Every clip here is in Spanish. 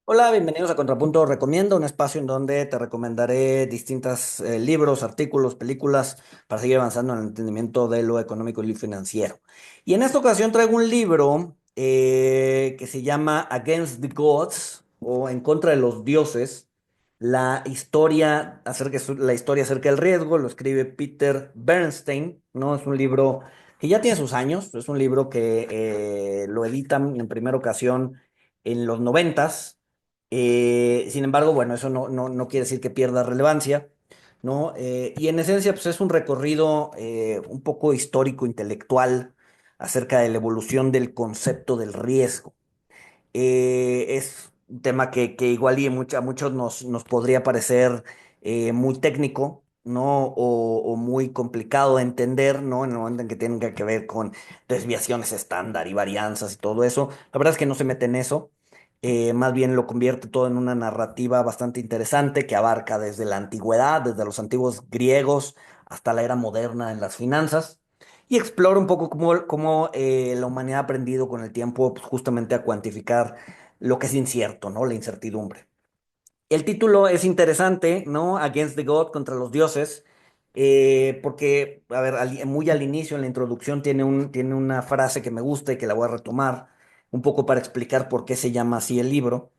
Hola, bienvenidos a Contrapunto Recomiendo, un espacio en donde te recomendaré distintos libros, artículos, películas para seguir avanzando en el entendimiento de lo económico y lo financiero. Y en esta ocasión traigo un libro que se llama Against the Gods o En contra de los dioses, la historia acerca del riesgo, lo escribe Peter Bernstein, ¿no? Es un libro que ya tiene sus años, es un libro que lo editan en primera ocasión en los noventas. Sin embargo, bueno, eso no quiere decir que pierda relevancia, ¿no? Y en esencia, pues es un recorrido un poco histórico, intelectual, acerca de la evolución del concepto del riesgo. Es un tema que igual y a muchos nos podría parecer muy técnico, ¿no? O muy complicado de entender, ¿no? En el momento en que tenga que ver con desviaciones estándar y varianzas y todo eso. La verdad es que no se mete en eso. Más bien lo convierte todo en una narrativa bastante interesante que abarca desde la antigüedad, desde los antiguos griegos hasta la era moderna en las finanzas. Y explora un poco cómo la humanidad ha aprendido con el tiempo pues, justamente a cuantificar lo que es incierto, ¿no? La incertidumbre. El título es interesante, ¿no? Against the God, contra los dioses, porque, a ver, muy al inicio, en la introducción, tiene una frase que me gusta y que la voy a retomar, un poco para explicar por qué se llama así el libro.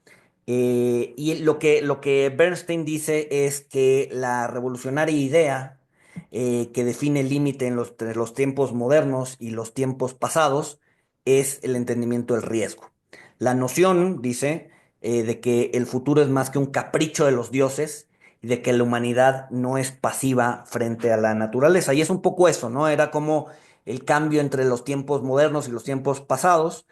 Y lo que Bernstein dice es que la revolucionaria idea que define el límite entre los tiempos modernos y los tiempos pasados es el entendimiento del riesgo. La noción, dice, de que el futuro es más que un capricho de los dioses y de que la humanidad no es pasiva frente a la naturaleza. Y es un poco eso, ¿no? Era como el cambio entre los tiempos modernos y los tiempos pasados,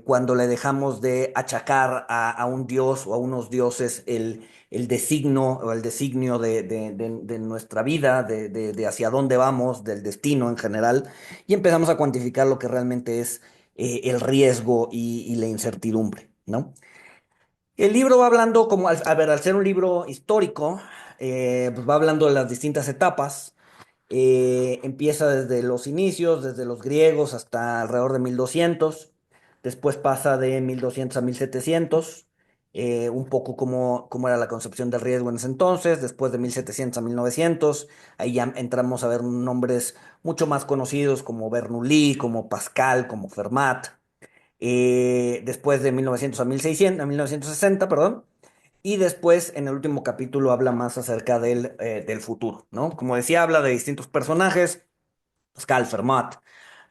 cuando le dejamos de achacar a un dios o a unos dioses el designo o el designio de nuestra vida, de hacia dónde vamos, del destino en general, y empezamos a cuantificar lo que realmente es el riesgo y la incertidumbre, ¿no? El libro va hablando como, a ver, al ser un libro histórico, pues va hablando de las distintas etapas. Empieza desde los inicios, desde los griegos hasta alrededor de 1200. Después pasa de 1200 a 1700, un poco cómo era la concepción del riesgo en ese entonces. Después de 1700 a 1900, ahí ya entramos a ver nombres mucho más conocidos como Bernoulli, como Pascal, como Fermat. Después de 1900 a 1600, a 1960, perdón. Y después, en el último capítulo, habla más acerca del futuro, ¿no? Como decía, habla de distintos personajes: Pascal, Fermat,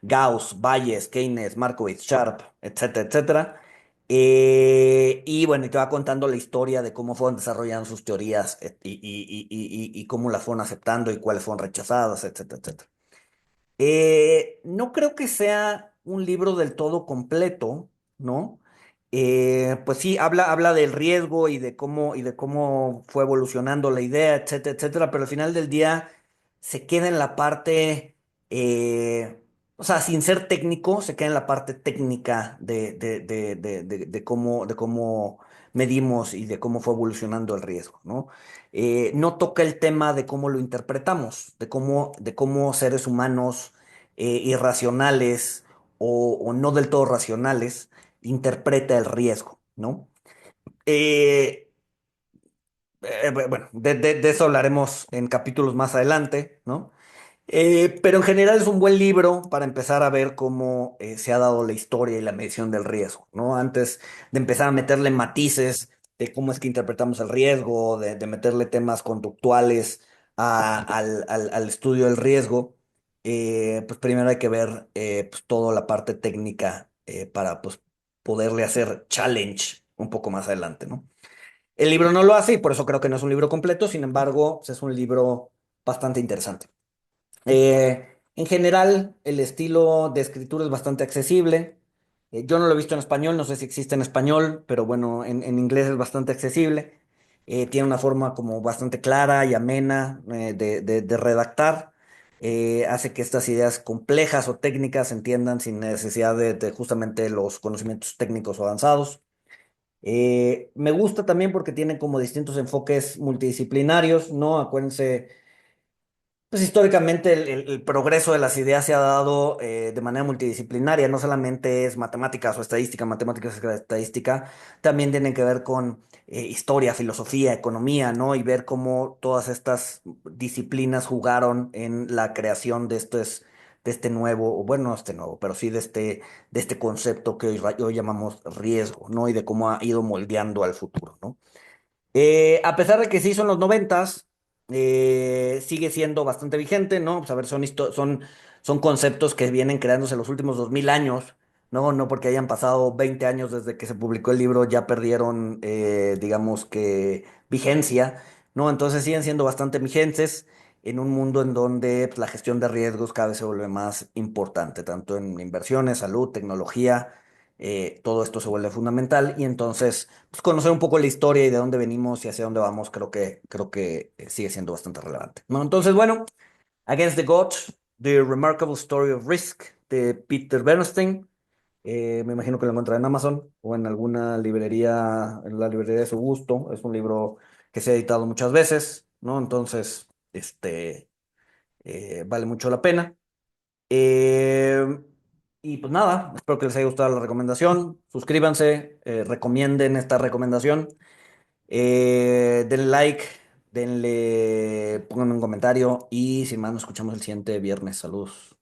Gauss, Bayes, Keynes, Markowitz, Sharp, etcétera, etcétera. Y bueno, y te va contando la historia de cómo fueron desarrollando sus teorías, y cómo las fueron aceptando y cuáles fueron rechazadas, etcétera, etcétera. No creo que sea un libro del todo completo, ¿no? Pues sí, habla del riesgo y de cómo fue evolucionando la idea, etcétera, etcétera, pero al final del día se queda en la parte, o sea, sin ser técnico, se queda en la parte técnica de cómo medimos y de cómo fue evolucionando el riesgo, ¿no? No toca el tema de cómo lo interpretamos, de cómo seres humanos irracionales o no del todo racionales interpreta el riesgo, ¿no? Eh, bueno, de eso hablaremos en capítulos más adelante, ¿no? Pero en general es un buen libro para empezar a ver cómo se ha dado la historia y la medición del riesgo, ¿no? Antes de empezar a meterle matices de cómo es que interpretamos el riesgo, de meterle temas conductuales al estudio del riesgo, pues primero hay que ver pues toda la parte técnica para pues poderle hacer challenge un poco más adelante, ¿no? El libro no lo hace y por eso creo que no es un libro completo, sin embargo, pues, es un libro bastante interesante. En general, el estilo de escritura es bastante accesible. Yo no lo he visto en español, no sé si existe en español, pero bueno, en inglés es bastante accesible. Tiene una forma como bastante clara y amena de redactar. Hace que estas ideas complejas o técnicas se entiendan sin necesidad de justamente los conocimientos técnicos o avanzados. Me gusta también porque tiene como distintos enfoques multidisciplinarios, ¿no? Acuérdense, Pues históricamente el progreso de las ideas se ha dado de manera multidisciplinaria, no solamente es matemáticas o estadística, también tienen que ver con historia, filosofía, economía, ¿no? Y ver cómo todas estas disciplinas jugaron en la creación de este nuevo, o bueno, no este nuevo, pero sí de este concepto que hoy llamamos riesgo, ¿no? Y de cómo ha ido moldeando al futuro, ¿no? A pesar de que se hizo en los noventas, sigue siendo bastante vigente, ¿no? Pues a ver, son conceptos que vienen creándose en los últimos 2000 años, ¿no? No porque hayan pasado 20 años desde que se publicó el libro, ya perdieron, digamos que, vigencia, ¿no? Entonces siguen siendo bastante vigentes en un mundo en donde pues, la gestión de riesgos cada vez se vuelve más importante, tanto en inversiones, salud, tecnología, todo esto se vuelve fundamental y entonces pues, conocer un poco la historia y de dónde venimos y hacia dónde vamos, creo que sigue siendo bastante relevante, ¿no? Entonces, bueno, Against the Gods, The Remarkable Story of Risk, de Peter Bernstein. Me imagino que lo encuentra en Amazon o en alguna librería, en la librería de su gusto. Es un libro que se ha editado muchas veces, ¿no? Entonces, vale mucho la pena. Eh, y pues nada, espero que les haya gustado la recomendación. Suscríbanse, recomienden esta recomendación. Denle like, pongan un comentario y sin más nos escuchamos el siguiente viernes. Saludos.